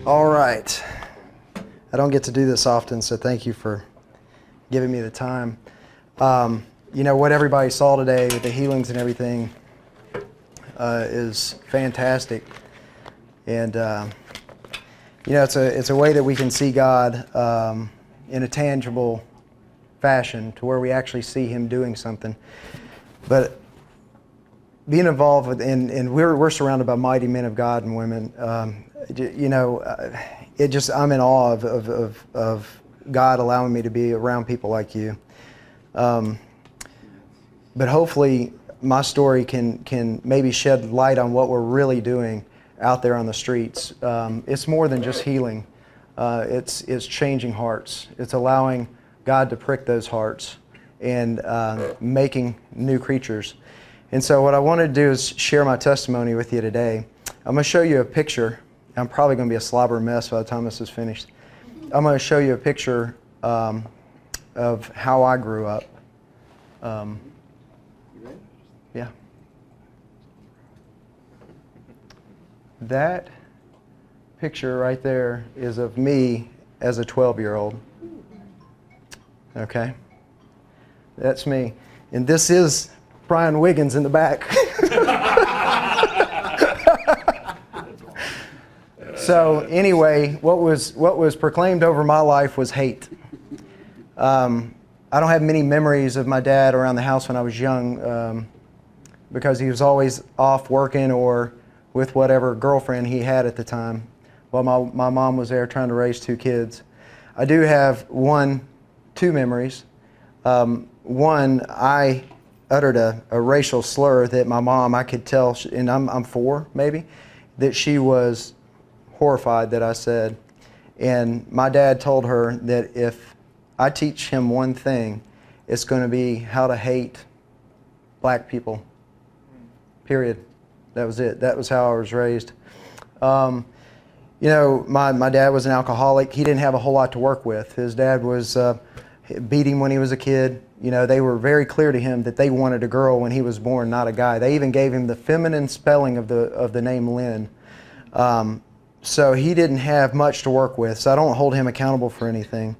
All right. I don't get to do this often, so thank you for giving me the time. You know, what everybody saw today with the healings and everything is fantastic. And, you know, it's a way that we can see God in a tangible fashion to where we actually see Him doing something. But being involved with, and we're surrounded by mighty men of God and women. You know, I'm in awe of God allowing me to be around people like you. But hopefully my story can maybe shed light on what we're really doing out there on the streets. It's more than just healing. It's changing hearts. It's allowing God to prick those hearts and making new creatures. And so what I want to do is share my testimony with you today. I'm going to show you a picture. I'm probably going to be a slobber mess by the time this is finished. I'm going to show you a picture of how I grew up. Yeah. That picture right there is of me as a 12-year-old. Okay? That's me. And this is Brian Wiggins in the back. So anyway, what was proclaimed over my life was hate. I don't have many memories of my dad around the house when I was young because he was always off working or with whatever girlfriend he had at the time while my mom was there trying to raise two kids. I do have two memories. One, I uttered a racial slur that my mom, I could tell, and I'm 4 maybe, that she was horrified that I said. And my dad told her that if I teach him one thing, it's going to be how to hate black people. Period. That was it. That was how I was raised. You know, my dad was an alcoholic. He didn't have a whole lot to work with. His dad was beat him when he was a kid. You know, they were very clear to him that they wanted a girl when he was born, not a guy. They even gave him the feminine spelling of the name Lynn. So he didn't have much to work with, so I don't hold him accountable for anything.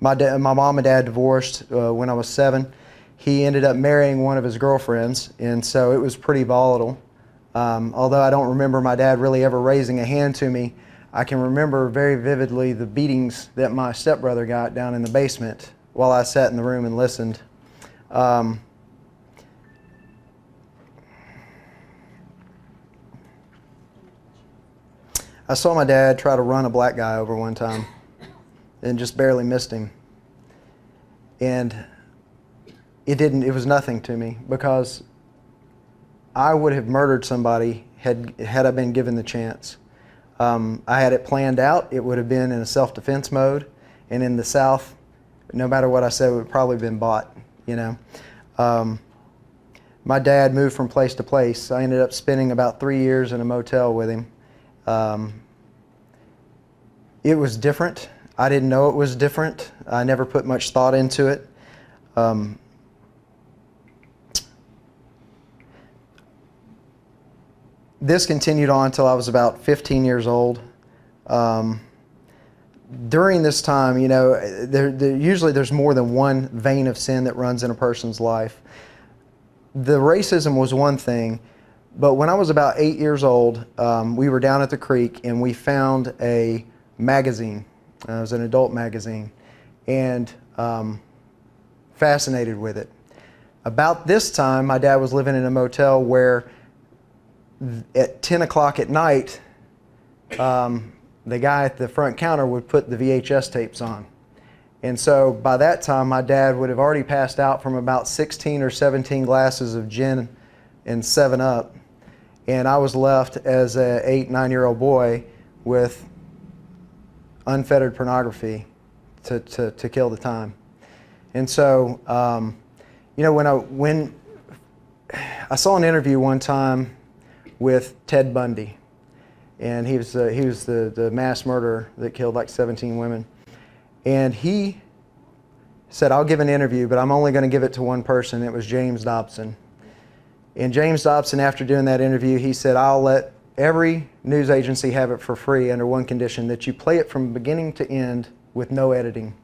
My mom and dad divorced when I was 7. He ended up marrying one of his girlfriends, and so it was pretty volatile. Although I don't remember my dad really ever raising a hand to me, I can remember very vividly the beatings that my stepbrother got down in the basement while I sat in the room and listened. I saw my dad try to run a black guy over one time and just barely missed him. And it was nothing to me because I would have murdered somebody had I been given the chance. I had it planned out. It would have been in a self-defense mode. And in the South, no matter what I said, it would have probably been bought, you know. My dad moved from place to place. I ended up spending about 3 years in a motel with him. It was different. I didn't know it was different. I never put much thought into it. This continued on until I was about 15 years old. During this time, you know, usually there's more than one vein of sin that runs in a person's life. The racism was one thing. But when I was about 8 years old, we were down at the creek and we found a magazine. It was an adult magazine, and fascinated with it. About this time, my dad was living in a motel where at 10 o'clock at night, the guy at the front counter would put the VHS tapes on. And so by that time, my dad would have already passed out from about 16 or 17 glasses of gin and 7-Up. And I was left as an 8, 9-year-old boy with unfettered pornography to kill the time. And so, you know, when I saw an interview one time with Ted Bundy, and he was the mass murderer that killed like 17 women. And he said, "I'll give an interview, but I'm only going to give it to one person." It was James Dobson. And James Dobson, after doing that interview, he said, "I'll let every news agency have it for free under one condition, that you play it from beginning to end with no editing.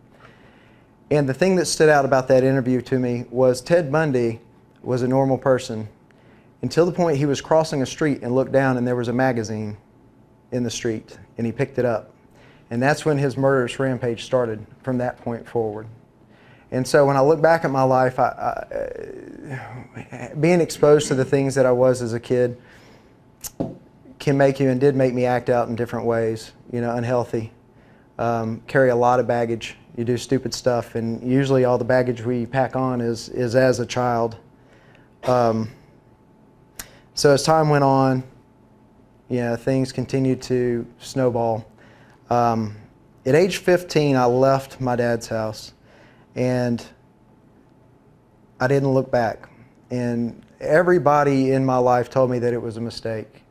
And the thing that stood out about that interview to me was Ted Bundy was a normal person until the point he was crossing a street and looked down and there was a magazine in the street and he picked it up. And that's when his murderous rampage started from that point forward. And so when I look back at my life, being exposed to the things that I was as a kid can make you, and did make me, act out in different ways, unhealthy. Carry a lot of baggage. You do stupid stuff, and usually all the baggage we pack on is as a child. So as time went on, things continued to snowball. At age 15, I left my dad's house, and I didn't look back. And everybody in my life told me that it was a mistake.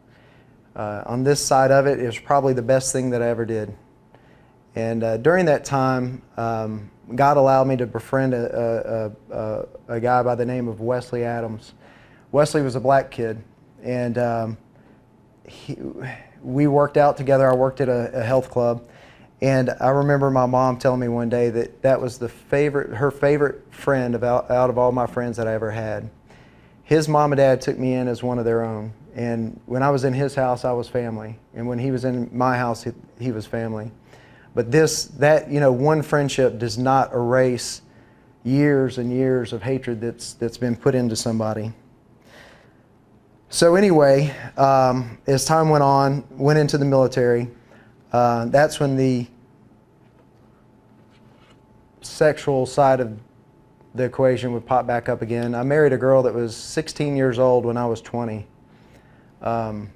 On this side of it, it was probably the best thing that I ever did. And during that time, God allowed me to befriend a guy by the name of Wesley Adams. Wesley was a black kid, and we worked out together. I worked at a health club, and I remember my mom telling me one day that was her favorite friend out of all my friends that I ever had. His mom and dad took me in as one of their own, and when I was in his house, I was family, and when he was in my house, he was family. But one friendship does not erase years and years of hatred that's been put into somebody. So anyway, as time went on, went into the military. That's when the sexual side of the equation would pop back up again. I married a girl that was 16 years old when I was 20. Can't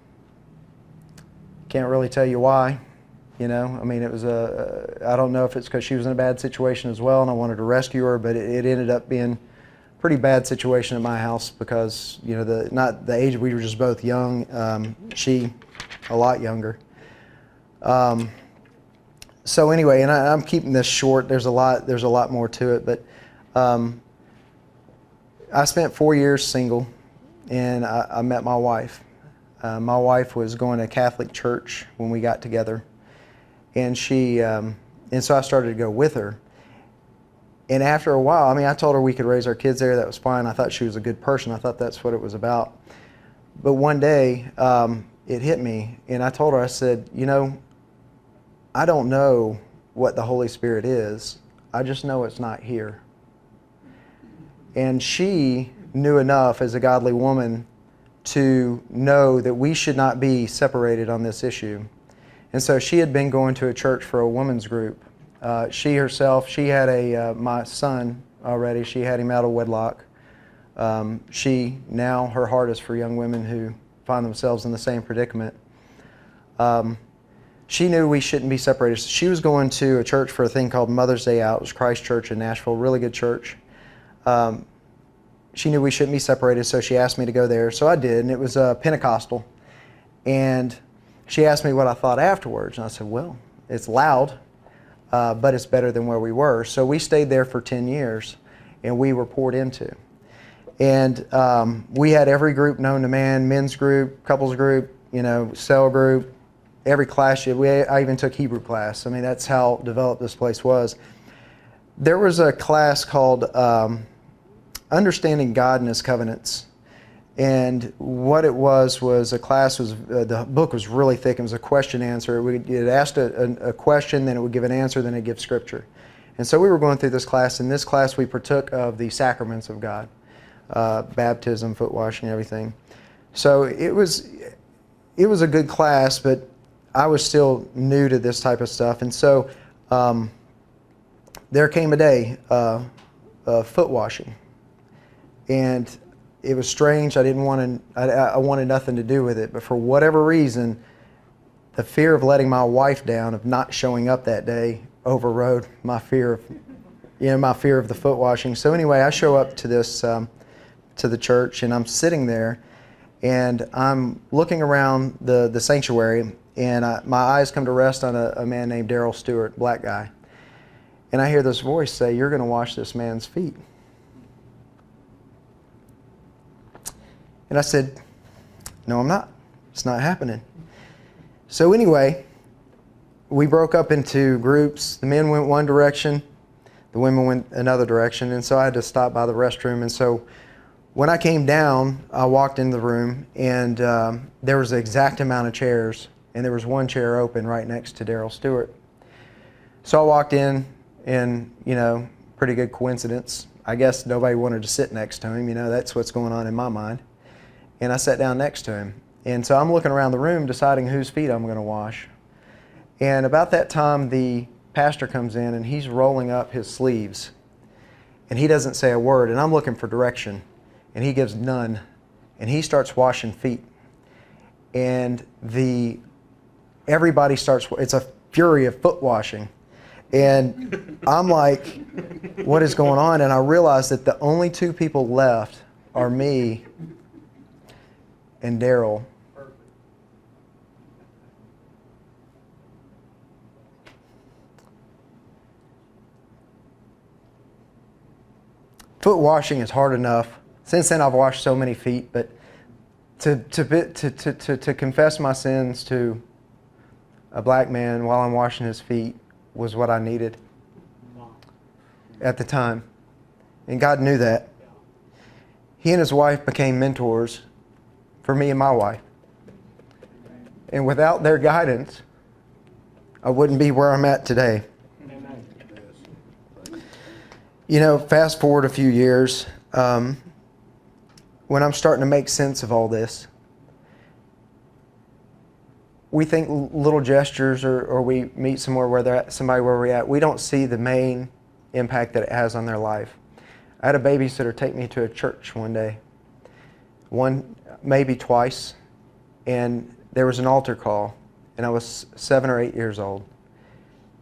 really tell you why. It was I don't know if it's because she was in a bad situation as well and I wanted to rescue her, but it ended up being a pretty bad situation at my house because, not the age, we were just both young, she a lot younger. So anyway, and I'm keeping this short, there's a lot more to it, but I spent 4 years single, and I met my wife. My wife was going to Catholic church when we got together. And so I started to go with her. And after a while, I told her we could raise our kids there. That was fine. I thought she was a good person. I thought that's what it was about. But one day, it hit me, and I told her, I said, I don't know what the Holy Spirit is. I just know it's not here. And she knew enough as a godly woman to know that we should not be separated on this issue. And so she had been going to a church for a women's group. She had my son already. She had him out of wedlock. Her heart is for young women who find themselves in the same predicament. She knew we shouldn't be separated. She was going to a church for a thing called Mother's Day Out. It was Christ Church in Nashville, really good church. She knew we shouldn't be separated, so she asked me to go there. So I did, and it was Pentecostal. And she asked me what I thought afterwards, and I said, well, it's loud, but it's better than where we were. So we stayed there for 10 years, and we were poured into. And we had every group known to man, men's group, couples group, cell group, every class. I even took Hebrew class. That's how developed this place was. There was a class called Understanding God and His Covenants. And what it was the class was, the book was really thick. It was a question answer. It asked a question, then it would give an answer, then it would give scripture. And so we were going through this class. In this class, we partook of the sacraments of God, baptism, foot washing, everything. So it was a good class, but I was still new to this type of stuff. And so there came a day of foot washing. And it was strange. I wanted nothing to do with it. But for whatever reason, the fear of letting my wife down, of not showing up that day, overrode my fear of the foot washing. So anyway, I show up to to the church, and I'm sitting there, and I'm looking around the sanctuary, and my eyes come to rest on a man named Daryl Stewart, black guy. And I hear this voice say, "You're going to wash this man's feet." And I said, "No, I'm not. It's not happening." So anyway, we broke up into groups. The men went one direction, the women went another direction, and so I had to stop by the restroom. And so when I came down, I walked into the room, and there was the exact amount of chairs, and there was one chair open right next to Daryl Stewart. So I walked in, and, pretty good coincidence. I guess nobody wanted to sit next to him. That's what's going on in my mind. And I sat down next to him. And so I'm looking around the room deciding whose feet I'm going to wash. And about that time, the pastor comes in, and he's rolling up his sleeves. And he doesn't say a word, and I'm looking for direction. And he gives none. And he starts washing feet. And everybody starts, it's a fury of foot washing. And I'm like, what is going on? And I realize that the only two people left are me and Daryl. Foot washing is hard enough. Since then, I've washed so many feet, but to confess my sins to a black man while I'm washing his feet was what I needed at the time. And God knew that. He and his wife became mentors for me and my wife. And without their guidance, I wouldn't be where I'm at today. Fast forward a few years, when I'm starting to make sense of all this, we think little gestures, or we meet somewhere where we're at, we don't see the main impact that it has on their life. I had a babysitter take me to a church one day, maybe twice, and there was an altar call, and I was 7 or 8 years old.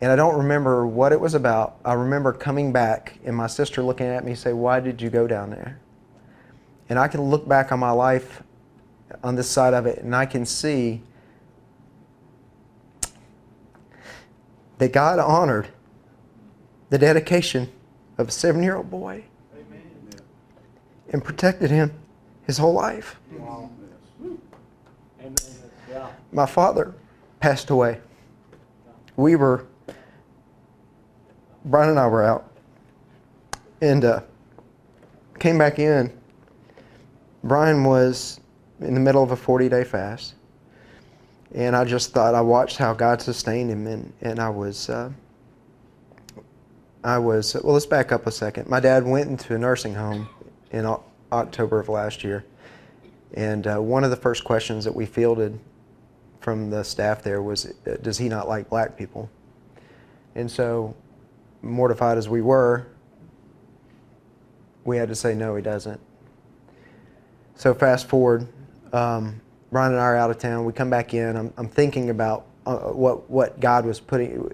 And I don't remember what it was about. I remember coming back and my sister looking at me and say, "Why did you go down there?" And I can look back on my life on this side of it, and I can see that God honored the dedication of a 7-year-old boy. Amen. And protected him his whole life. Wow. Amen. Yeah. My father passed away. Brian and I were out and came back in. Brian was in the middle of a 40-day fast. And I just thought, I watched how God sustained him, and I was, well, let's back up a second. My dad went into a nursing home in October of last year, and one of the first questions that we fielded from the staff there was, does he not like black people? And so, mortified as we were, we had to say, no, he doesn't. So fast forward, Brian and I are out of town. We come back in. I'm thinking about what God was putting.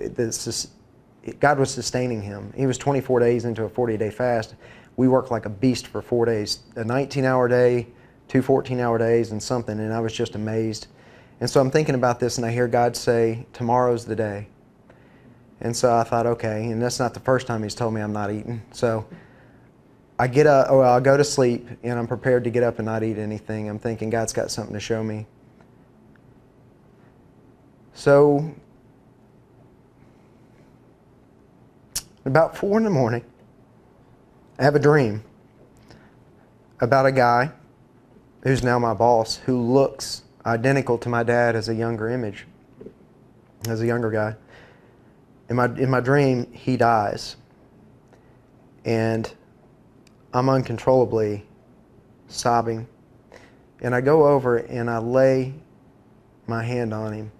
God was sustaining him. He was 24 days into a 40-day fast. We worked like a beast for 4 days, a 19-hour day, 2 14-hour days, and something. And I was just amazed. And so I'm thinking about this, and I hear God say, "Tomorrow's the day." And so I thought, okay. And that's not the first time He's told me I'm not eating. So I get up, I go to sleep, and I'm prepared to get up and not eat anything. I'm thinking God's got something to show me. So about 4 in the morning, I have a dream about a guy who's now my boss, who looks identical to my dad as a younger image, as a younger guy. In my dream, he dies. And I'm uncontrollably sobbing. And I go over and I lay my hand on him,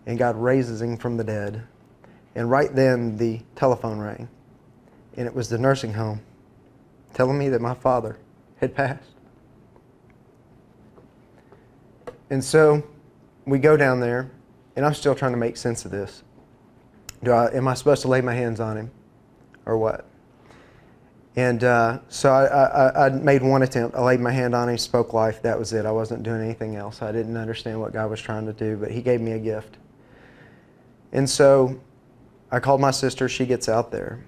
and God raises him from the dead. And right then the telephone rang, and it was the nursing home telling me that my father had passed. And so we go down there, and I'm still trying to make sense of this. Am I supposed to lay my hands on him or what? And so I made one attempt. I laid my hand on him, spoke life. That was it. I wasn't doing anything else. I didn't understand what God was trying to do, but He gave me a gift. And so I called my sister. She gets out there.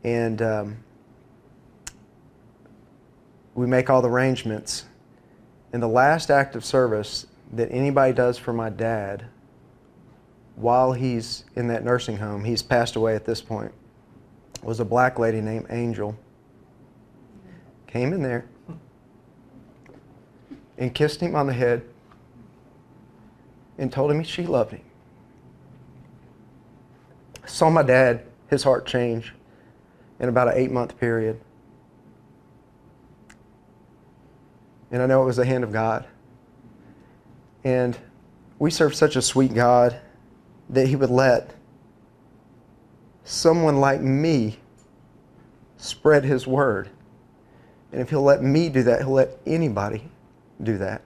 And we make all the arrangements. And the last act of service that anybody does for my dad while he's in that nursing home, he's passed away at this point, was a black lady named Angel. Came in there and kissed him on the head and told him she loved him. I saw my dad, his heart change in about an 8-month period. And I know it was the hand of God. And we serve such a sweet God that he would let someone like me spread his word. And if he'll let me do that, he'll let anybody do that.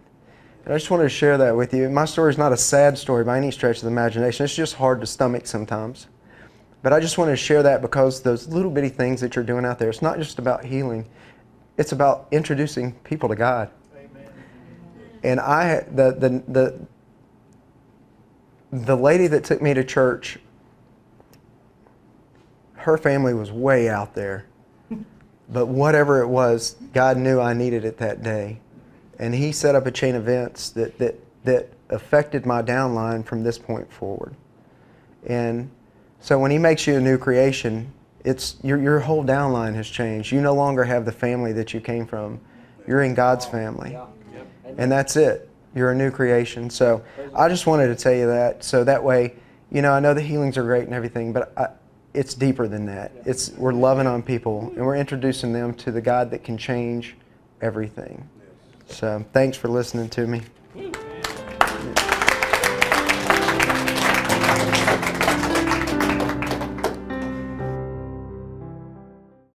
And I just wanted to share that with you. My story is not a sad story by any stretch of the imagination. It's just hard to stomach sometimes. But I just wanted to share that because those little bitty things that you're doing out there, it's not just about healing. It's about introducing people to God. Amen. And the lady that took me to church, her family was way out there. But whatever it was, God knew I needed it that day. And he set up a chain of events that affected my downline from this point forward. And so when he makes you a new creation, it's your whole downline has changed. You no longer have the family that you came from. You're in God's family. And that's it. You're a new creation. So I just wanted to tell you that. So that way, I know the healings are great and everything, but it's deeper than that. We're loving on people and we're introducing them to the God that can change everything. So thanks for listening to me.